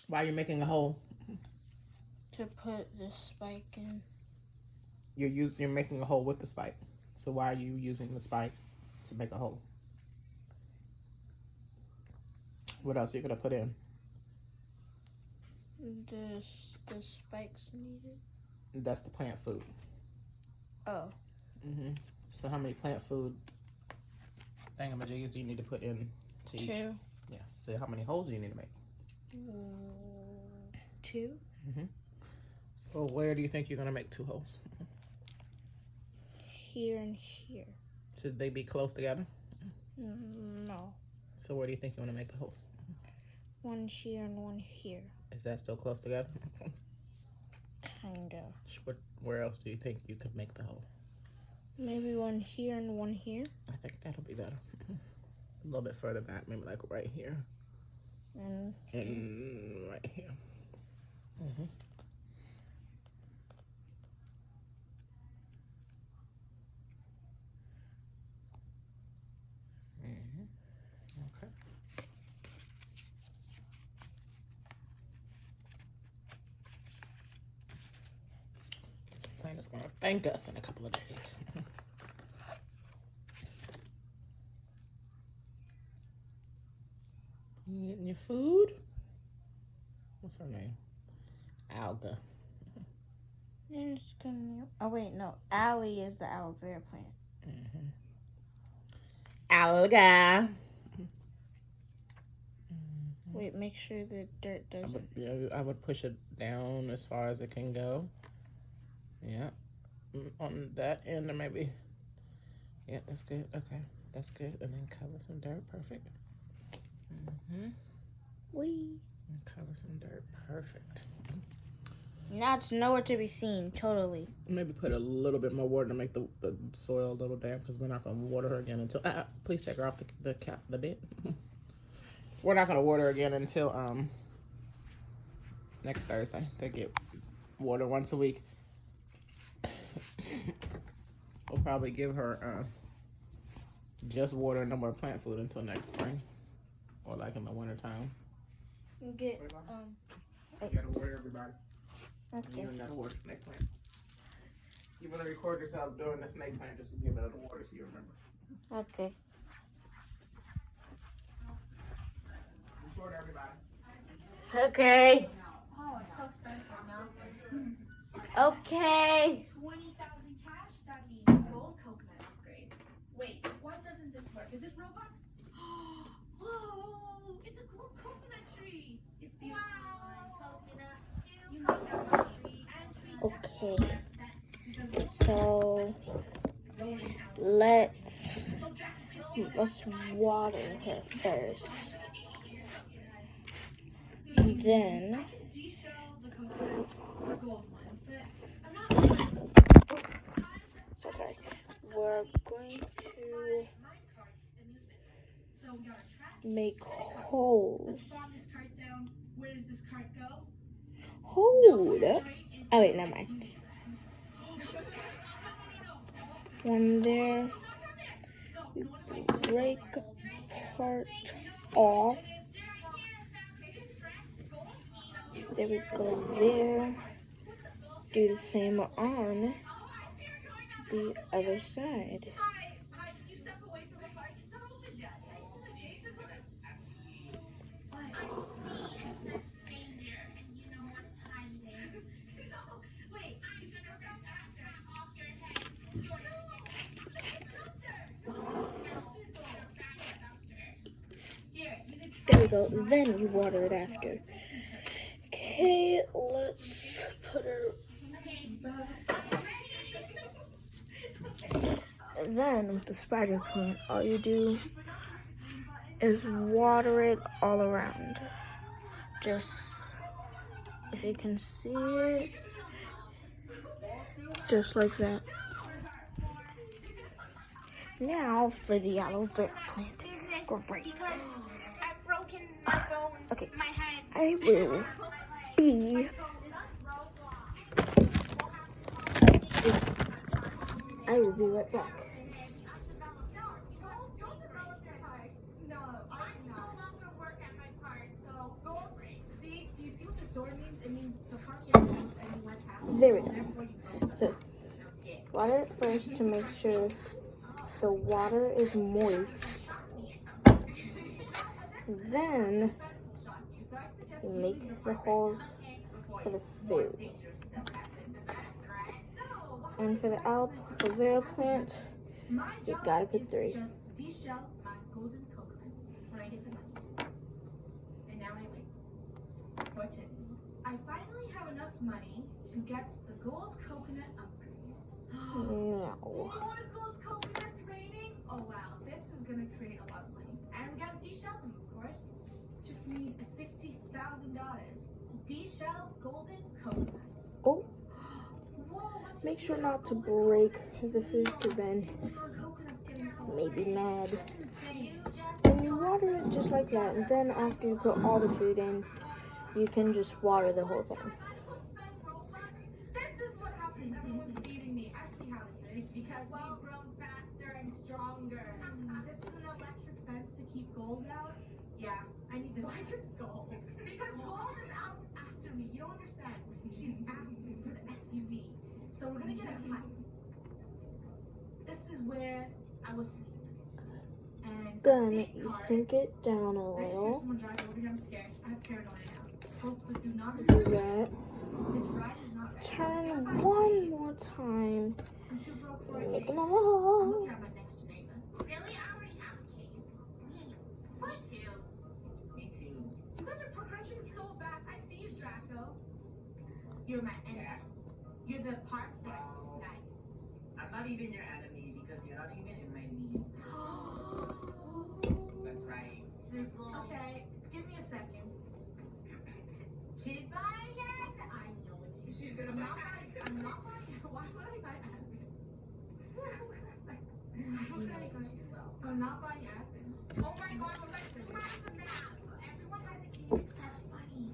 Why are you making a hole? To put the spike in. You're making a hole with the spike. So why are you using the spike to make a hole? What else are you gonna put in? The spikes needed. That's the plant food. Oh. So how many plant food thingamajigs do you need to put in to each? 2. Yes. So how many holes do you need to make? 2. So where do you think you're gonna make 2 holes? Here and here. Should they be close together? No. So where do you think you want to make the holes? 1 here and 1 here. Is that still close together? Kinda. Where else do you think you could make the hole? Maybe 1 here and 1 here. I think that'll be better. A little bit further back, maybe like right here. And right here. Okay. This plant is gonna thank us in a couple of days. You getting your food? What's her name? Alga. And it's gonna. Oh wait, no. Allie is the aloe vera plant. Alga. Wait, make sure the dirt doesn't. I would push it down as far as it can go. Yeah. On that end, or maybe. Yeah, that's good. Okay, that's good. And then cover some dirt. Perfect. Wee. And cover some dirt. Perfect. Now it's nowhere to be seen. Totally. Maybe put a little bit more water to make the soil a little damp, because we're not going to water her again until. Please take her off the lid. We're not going to water again until next Thursday. They get water once a week. We'll probably give her just water and no more plant food until next spring, or like in the winter time. You get You gotta water everybody. Okay. You gotta water snake plant. You wanna record yourself doing the snake plant just to give it the water so you remember. Okay. Record everybody. Okay. Oh, it's so expensive now. Okay. 20,000 cash, that means gold coconut upgrade. Wait, why doesn't this work? Is this Robux? Whoa, it's a gold coconut tree. It's beautiful. Wow. You make that one tree and trees. Okay. So let's water her first. And then so sorry. We're going to make holes. Where does this cart go? Hold up. Oh wait, never mind. From there, we break part off. There we go there. Do the same on the other side. You step away from the cart. It's not open yet. There we go. Then you water it after. Okay, let's put her back. Then with the spider plant, all you do is water it all around. Just, if you can see it, just like that. Now for the aloe vera plant. Great. I've broken my bones. Okay, My head. I will be right back. No, I no longer work at my part, so see, do you see There we go. So, water it first to make sure the water is moist. Then, you make the holes for the food. And for the aloe vera plant, you gotta put 3. Golden coconuts when I get the money to. And now I wait for it. I finally have enough money to get the gold coconut upgrade. No. More gold coconuts raining? Oh wow, this is gonna create a lot of money. And we gotta de-shell them, of course. Just need $50,000. De-shell golden coconuts. Oh, Whoa, make sure not to break the food, because then maybe mad. And you water it just like that, and then after you put all the food in, you can just water the whole thing. This is what happens. Everyone's beating me. I see how this is. It's because we've grown faster and stronger. This is an electric fence to keep gold out. Yeah, I need this. Why just gold? Because gold is out after me. You don't understand. She's after me for the SUV. So we're gonna get a height. This is where I was sleeping. And Then you sink it down a I just hear little. someone drive over here. I'm scared. I have paranoia now. Hope do not Do that. This ride is not ready. Turn one more time. I'm too broke for a Make cake. another I'm hole. looking at my next door neighbor. Really? I already have a cake. Me too. Me too. You guys are progressing so fast. I see you, Draco. You're my enemy. You're the part that I dislike. I'm not even your enemy because you're not even in my league. That's right. Okay, give me a second. She's buying it. I know what she's gonna I'm buy. not buying it. Why would I buy admin? You know it too well. I'm not buying admin. Oh my god, Alexa, you have the math. Everyone has a key. That's funny.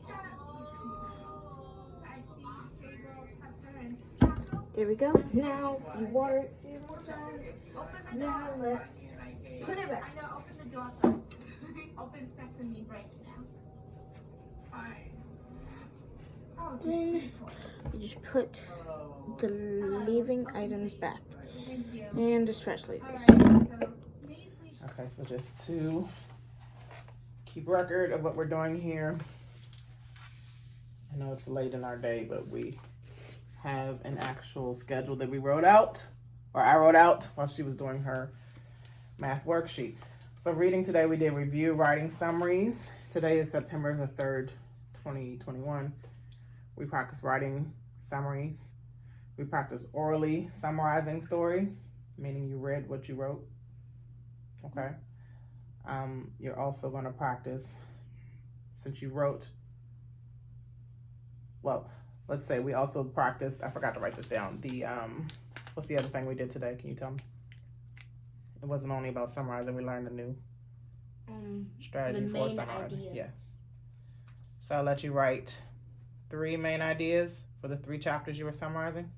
Shut up. I see tables have turned. Draco, There we go. Now you water it a few more times. open the door. Now let's put it back. I know, open the door first. Open sesame right now. Fine. Oh, Then just you just put the leaving items back. thank you. And especially All this. right, Draco. May you please Okay, so just to keep record of what we're doing here. I know it's late in our day, but we have an actual schedule that we wrote out, or I wrote out while she was doing her math worksheet. So reading today, we did review writing summaries. Today is September the 3rd, 2021. We practice writing summaries. We practice orally summarizing stories, meaning you read what you wrote. Okay. You're also going to practice, since you wrote, well, let's say we also practiced, I forgot to write this down, the, what's the other thing we did today? Can you tell me? It wasn't only about summarizing, we learned a new strategy the for main summarizing. idea. Yes. So I'll let you write 3 main ideas for the 3 chapters you were summarizing.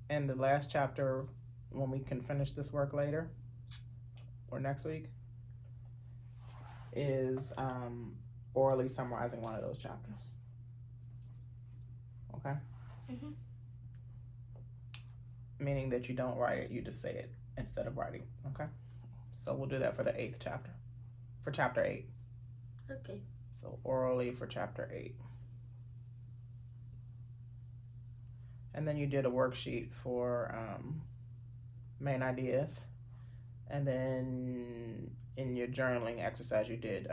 And the last chapter, when we can finish this work later, or next week, is orally summarizing one of those chapters. Okay? Mhm. Meaning that you don't write it, you just say it instead of writing. Okay? So we'll do that for the 8th chapter. For chapter 8. Okay. So orally for chapter 8. And then you did a worksheet for main ideas. And then in your journaling exercise, you did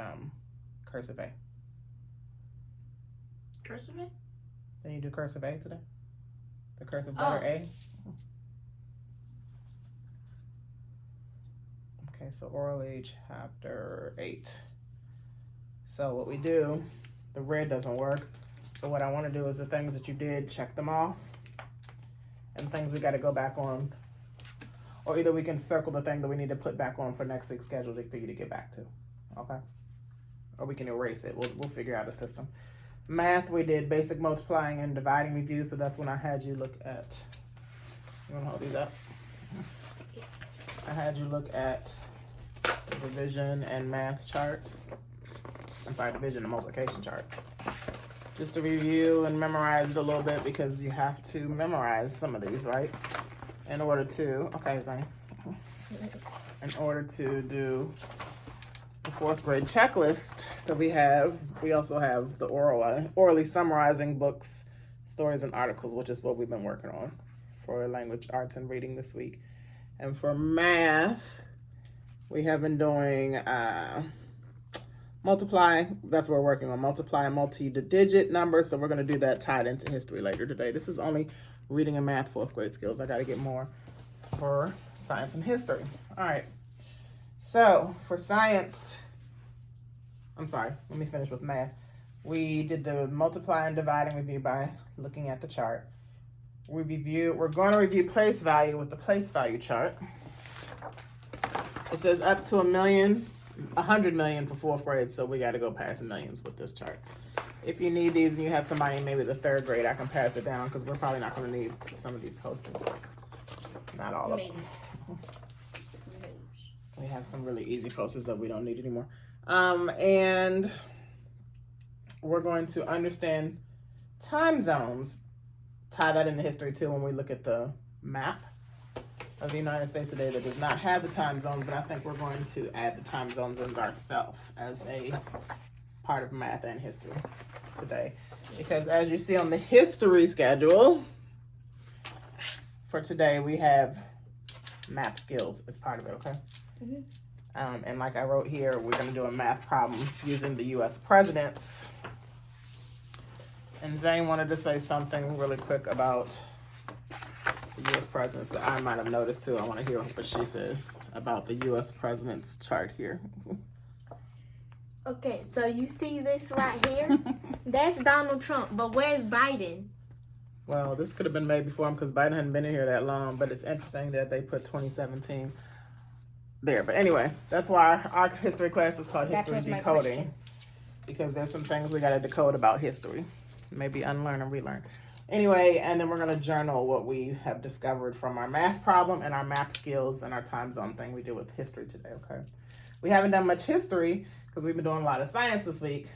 cursive A. Cursive? Then you do cursive A today? The cursive letter A? Okay, so orally chapter 8. So what we do, the red doesn't work. So what I want to do is the things that you did, check them off. And things we got to go back on. Or either we can circle the thing that we need to put back on for next week's schedule for you to get back to. Okay? Or we can erase it. We'll figure out a system. Math, we did basic multiplying and dividing review. So that's when I had you look at, you want to hold these up? I had you look at division and math charts. I'm sorry, division and multiplication charts. just to review and memorize it a little bit, because you have to memorize some of these, right? In order to, okay, Zane. In order to do the 4th grade checklist that we have, we also have the orally summarizing books, stories, and articles, which is what we've been working on for language arts and reading this week. And for math, we have been doing multiply. That's what we're working on, multiply multi-digit numbers. So we're going to do that tied into history later today. This is only reading and math 4th grade skills. I got to get more for science and history. All right. So for science, I'm sorry, let me finish with math. We did the multiply and divide and review by looking at the chart. We're going to review place value with the place value chart. It says up to 100 million for 4th grade, so we got to go past millions with this chart. If you need these and you have somebody maybe the 3rd grade, I can pass it down, because we're probably not going to need some of these posters. Not all of them. We have some really easy posters that we don't need anymore. And we're going to understand time zones, tie that into history too when we look at the map of the United States today that does not have the time zones, but I think we're going to add the time zones in ourselves as a part of math and history today. Because as you see on the history schedule for today, we have map skills as part of it, okay? Mm-hmm. And like I wrote here, we're going to do a math problem using the U.S. presidents. And Zane wanted to say something really quick about the U.S. presidents that I might have noticed too. I want to hear what she says about the U.S. president's chart here. Okay, so you see this right here? That's Donald Trump, but where's Biden? Well, this could have been made before him because Biden hadn't been in here that long, but it's interesting that they put 2017 there. But anyway, that's why our history class is called History Decoding, because there's some things we got to decode about history. Maybe unlearn and relearn. Anyway, and then we're going to journal what we have discovered from our math problem and our math skills and our time zone thing we did with history today, okay? We haven't done much history because we've been doing a lot of science this week.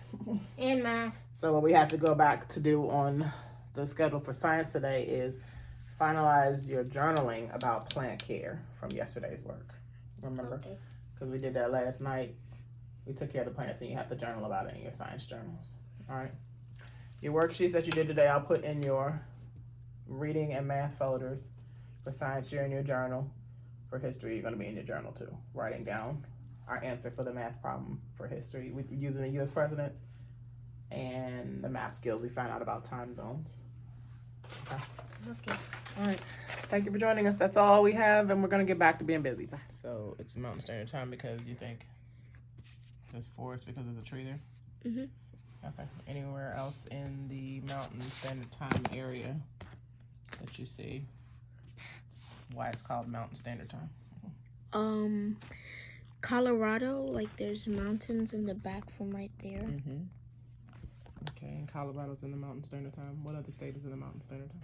And math. So what we have to go back to do on the schedule for science today is finalize your journaling about plant care from yesterday's work. Remember? Because we did that last night. We took care of the plants and you have to journal about it in your science journals. All right? Your worksheets that you did today, I'll put in your reading and math folders. For science, you're in your journal. For history, you're going to be in your journal too, writing down our answer for the math problem for history. We're using the U.S. presidents and the math skills. We found out about time zones. Okay. All right. Thank you for joining us. That's all we have, and we're going to get back to being busy. Bye. So it's Mountain Standard Time because you think there's forest because there's a tree there? Mm-hmm. Okay. Anywhere else in the Mountain Standard Time area that you see why it's called Mountain Standard Time? Colorado, like there's mountains in the back from right there. Mm-hmm. Okay, and Colorado's in the Mountain Standard Time. What other state is in the Mountain Standard Time?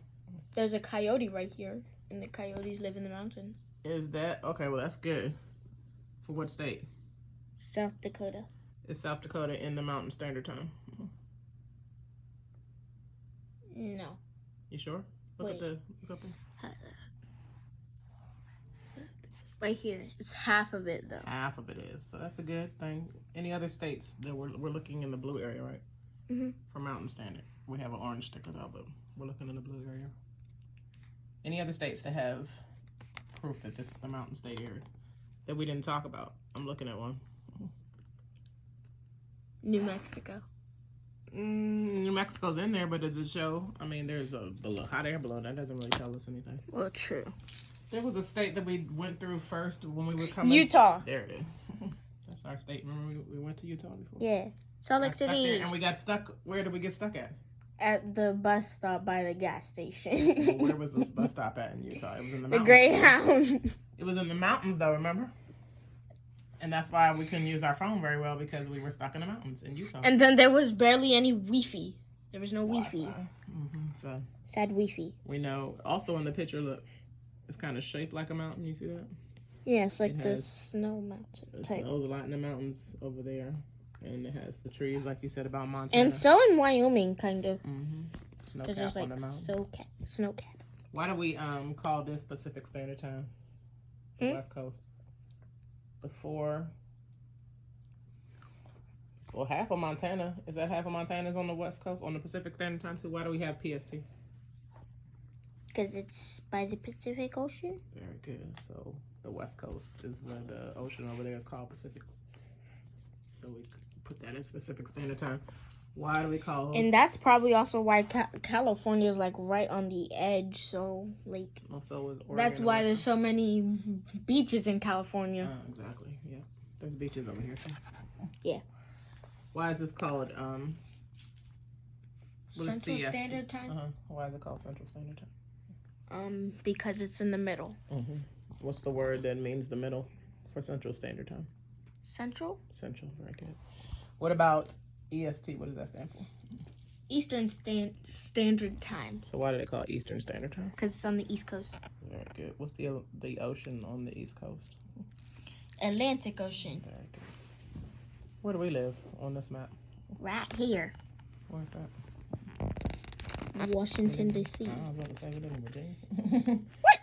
There's a coyote right here, and the coyotes live in the mountains. Is that okay? Well, that's good. For what state? South Dakota. Is South Dakota in the Mountain Standard Time? No. You sure? Look up there. Right here. It's half of it, though. Half of it is. So that's a good thing. Any other states that we're looking in the blue area, right? Mm-hmm. For Mountain Standard. We have an orange sticker, though, but we're looking in the blue area. Any other states that have proof that this is the Mountain State area that we didn't talk about? I'm looking at one. New Mexico. New Mexico's in there, but does it show? I mean, there's a hot air balloon. That doesn't really tell us anything. Well, true. There was a state that we went through first when we were coming. Utah. There it is. That's our state. Remember we went to Utah before? Yeah. Salt Lake City. And we got stuck. Where did we get stuck at? At the bus stop by the gas station. Well, where was this bus stop at in Utah? It was in the mountains. The Greyhound. It was in the mountains, though, remember? And that's why we couldn't use our phone very well, because we were stuck in the mountains in Utah. And then there was barely any Wi-Fi. There was no Wi-Fi. Mm-hmm. So sad Wi-Fi. We know. Also in the picture, look, it's kind of shaped like a mountain. You see that? Yeah, it's like the snow mountain type. It snows a lot in the mountains over there. And it has the trees, like you said about Montana. And so in Wyoming, kind of. Snow Because cap there's on like the mountain. snow cap. Why do we call this Pacific Standard Time? The West Coast. Before. Well, half of Montana. Is that half of Montana is on the West Coast, on the Pacific Standard Time too? Why do we have PST? Because it's by the Pacific Ocean. Very good. So the West Coast is where the ocean over there is called Pacific. So we put that in Pacific Standard Time. Why do we call? And that's probably also why California is like right on the edge. So like, So is Oregon. that's why there's so many beaches in California. Exactly. Yeah. There's beaches over here too. Yeah. Why is this called Central Standard Time. Why is it called Central Standard Time? Because it's in the middle. What's the word that means the middle for Central Standard Time? Central. Central. Very good. What about EST? What does that stand for? Eastern Standard Time. So why do they call it Eastern Standard Time? Because it's on the East Coast. Very good. What's the ocean on the East Coast? Atlantic Ocean. Very good. Where do we live on this map? Right here. Where's that? Washington, D.C. I was about to say we live in Virginia. What?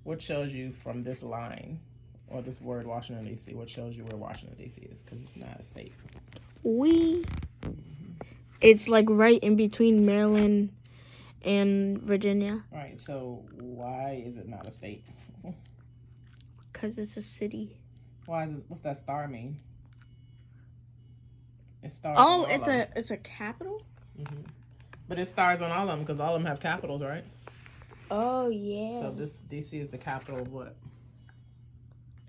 What shows you from this line, or this word Washington, D.C., what shows you where Washington, D.C. is? Because it's not a state. It's like right in between Maryland and Virginia. Right, so why is it not a state? Because it's a city. Why is it, what's that star mean? It stars Oh, on all it's a capital? But it stars on all of them because all of them have capitals, right? Oh, yeah. So this D.C. is the capital of what?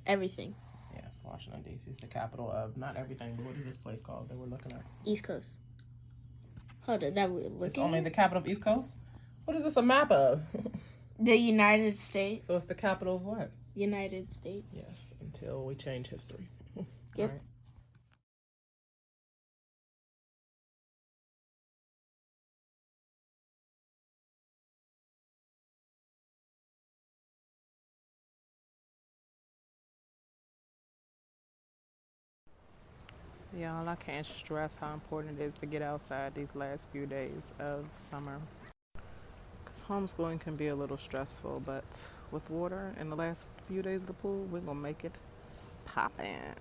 Everything. Yes, Washington, D.C. is the capital of, not everything, but what is this place called that we're looking at? East Coast. Hold on, that we're looking It's only at? the capital of East Coast? What is this a map of? The United States. So it's the capital of what? United States. Yes, until we change history. Yep. Right. Y'all, I can't stress how important it is to get outside these last few days of summer. Because homeschooling can be a little stressful, but with water in the last few days of the pool, we're going to make it poppin'.